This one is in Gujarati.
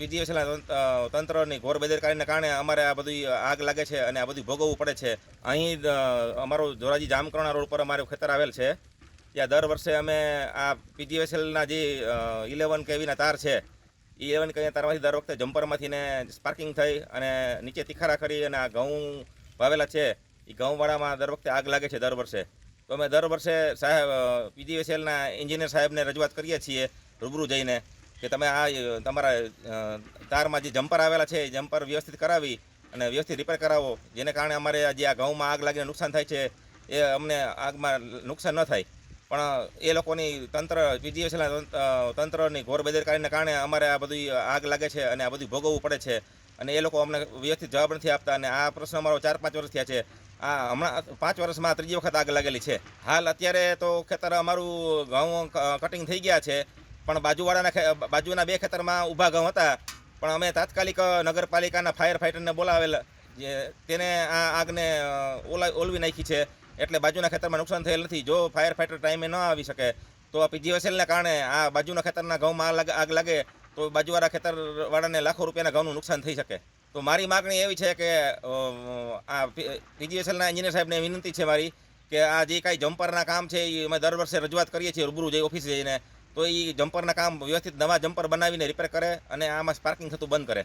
પીજીવીસીએલના તંત્રની ઘોર બેદરકારીને કારણે અમારે આ બધી આગ લાગે છે અને આ બધું ભોગવવું પડે છે. અહીં અમારું ધોરાજી જામકરણા રોડ પર અમારું ખેતર આવેલ છે. ત્યાં દર વર્ષે અમે આ પીજીવીસીએલના જે 11 કેવીના તાર છે, એ 11 કેવીના તારમાંથી દર વખતે જમ્પરમાંથી ને સ્પાર્કિંગ થઈ અને નીચે તિખારા કરી અને આ ઘઉં વાવેલા છે, એ ઘઉંવાળામાં દર વખતે આગ લાગે છે દર વર્ષે. તો અમે દર વર્ષે સાહેબ પીજીવીસીએલના એન્જિનિયર સાહેબને રજૂઆત કરીએ છીએ રૂબરૂ જઈને કે તમે આ તમારા તારમાં જે જમ્પર આવેલા છે એ જમ્પર વ્યવસ્થિત કરાવી અને વ્યવસ્થિત રિપેર કરાવો, જેને કારણે અમારે જે આ ઘઉંમાં આગ લાગીને નુકસાન થાય છે એ અમને આગમાં નુકસાન ન થાય. પણ એ લોકોની પીજીવીસીએલના તંત્રની ઘોર બેદરકારીને કારણે અમારે આ બધી આગ લાગે છે અને આ બધું ભોગવવું પડે છે અને એ લોકો અમને વ્યવસ્થિત જવાબ નથી આપતા. અને આ પ્રશ્ન અમારો 4-5 વર્ષ થયા છે. આ હમણાં 5 વર્ષમાં ત્રીજી વખત આગ લાગેલી છે. હાલ અત્યારે તો ખેતર અમારું ઘઉં કટિંગ થઈ ગયા છે, પણ બાજુના 2 ખેતરમાં ઊભા ઘઉં હતા. પણ અમે તાત્કાલિક નગરપાલિકાના ફાયર ફાઇટરને બોલાવેલ, તેને આ આગને ઓલવી નાખી છે. એટલે બાજુના ખેતરમાં નુકસાન થયેલ નથી. જો ફાયર ફાઇટર ટાઈમે ન આવી શકે તો આ પીજીવીસીએલને કારણે આ બાજુના ખેતરના ઘઉંમાં આગ લાગે તો બાજુવાળા ખેતરવાળાને લાખો રૂપિયાના ઘઉંનું નુકસાન થઈ શકે. તો મારી માગણી એવી છે કે આ પીજીવીસીએલના એન્જિનિયર સાહેબને વિનંતી છે મારી કે આ જે કાંઈ જમ્પરના કામ છે એ અમે દર વર્ષે રજૂઆત કરીએ છીએ રૂબરૂ જઈ ઓફિસે જઈને, તો એ જમ્પરના કામ વ્યવસ્થિત નવા જમ્પર બનાવીને રિપેર કરે અને આમાં સ્પાર્કિંગ થતું બંધ કરે.